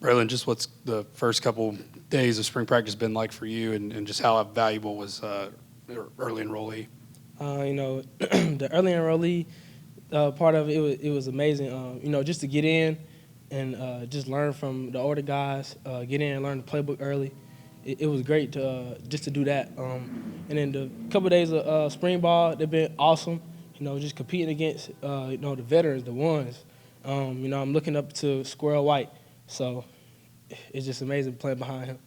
Braylon, just what's the first couple days of spring practice been like for you, and just how valuable was early enrollee? The early enrollee part of it was amazing. Just to get in and just learn from the older guys, get in and learn the playbook early. It was great to just to do that. And then the couple days of spring ball, they've been awesome. Just competing against the veterans, the ones. I'm looking up to Squirrel White, so it's just amazing playing behind him.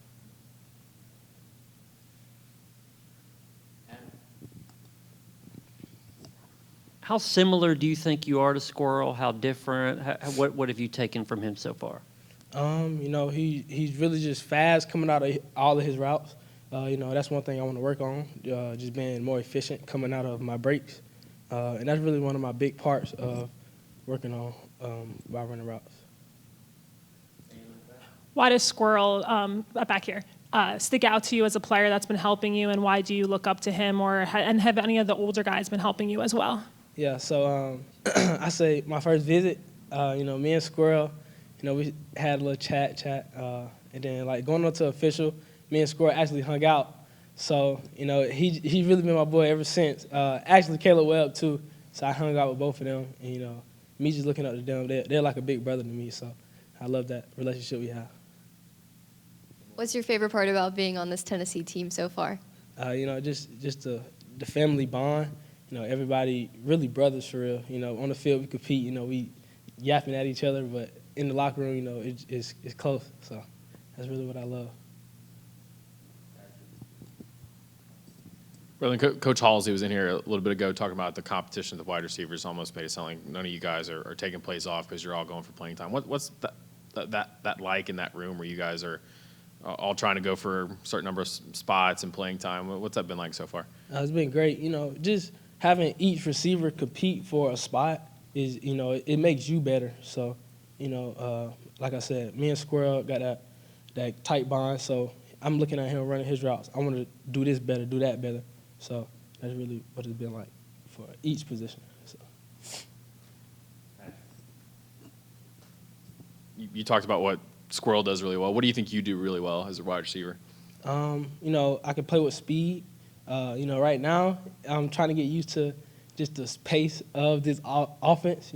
How similar do you think you are to Squirrel? How different? What have you taken from him so far? He's really just fast coming out of all of his routes. That's one thing I want to work on, just being more efficient coming out of my breaks. And that's really one of my big parts of working on while running routes. Why does Squirrel, back here, stick out to you as a player that's been helping you, and why do you look up to him, and have any of the older guys been helping you as well? Yeah, so I say my first visit, me and Squirrel, we had a little chat, and then like going on to official, me and Squirrel actually hung out. So, he's really been my boy ever since. Actually, Caleb Webb too. So I hung out with both of them, and me just looking up to them, they're like a big brother to me. So I love that relationship we have. What's your favorite part about being on this Tennessee team so far? Just the family bond. Everybody really brothers for real. On the field we compete. We yapping at each other, but in the locker room, it's close. So that's really what I love. Braylon, Coach Halsey was in here a little bit ago talking about the competition of the wide receivers. Almost made it sound like none of you guys are taking plays off because you're all going for playing time. What's that like in that room where you guys are all trying to go for a certain number of spots and playing time? What's that been like so far? It's been great. Just having each receiver compete for a spot is, it makes you better. So, like I said, me and Squirrel got that tight bond. So I'm looking at him running his routes. I want to do this better, do that better. So that's really what it's been like for each position. So. You talked about what Squirrel does really well. What do you think you do really well as a wide receiver? I can play with speed. Right now I'm trying to get used to just the pace of this offense.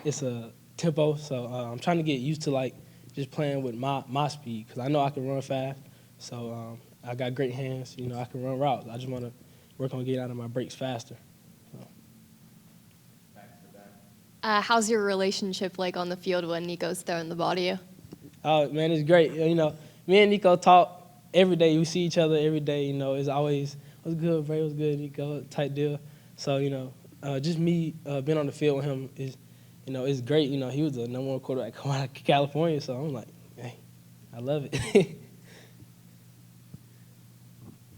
It's a tempo, so I'm trying to get used to like just playing with my speed because I know I can run fast. So I got great hands. I can run routes. I just want to work on getting out of my breaks faster. So. How's your relationship like on the field when Nico's throwing the ball to you? Oh man, it's great. Me and Nico talk every day. We see each other every day. It's always what's good, Bray, what's good, Nico, type deal. So just me being on the field with him is, it's great. He was the number one quarterback coming out of California, so I'm like, hey, I love it.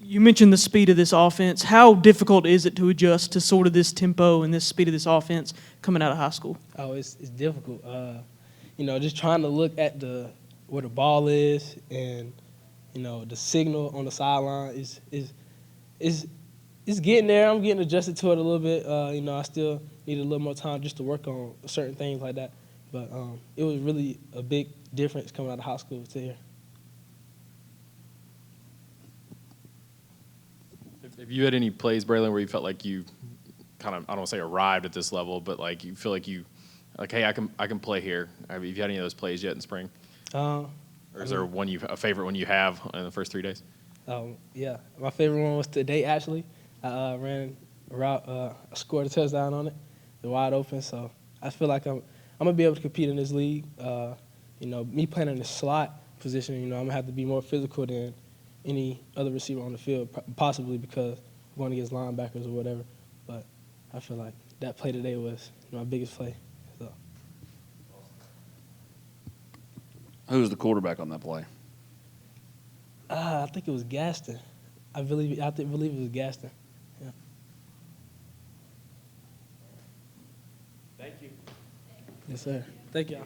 You mentioned the speed of this offense. How difficult is it to adjust to sort of this tempo and this speed of this offense coming out of high school? Oh, it's difficult. Just trying to look at where the ball is and the signal on the sideline is getting there. I'm getting adjusted to it a little bit. I still need a little more time just to work on certain things like that. But it was really a big difference coming out of high school to here. Have you had any plays, Braylon, where you felt like you kind of, I don't want to say arrived at this level, but like you feel like hey, I can play here? Have you had any of those plays yet in spring? Or is there a favorite one you have in the first 3 days? Yeah, my favorite one was today actually. I ran a route, I scored a touchdown on it, the wide open. So I feel like I'm gonna be able to compete in this league. Me playing in the slot position, I'm gonna have to be more physical than any other receiver on the field, possibly because I'm going against linebackers or whatever. But I feel like that play today was my biggest play. So. Who was the quarterback on that play? I think it was Gaston. I believe it was Gaston. Yeah. Thank you. Yes, sir. Thank y'all.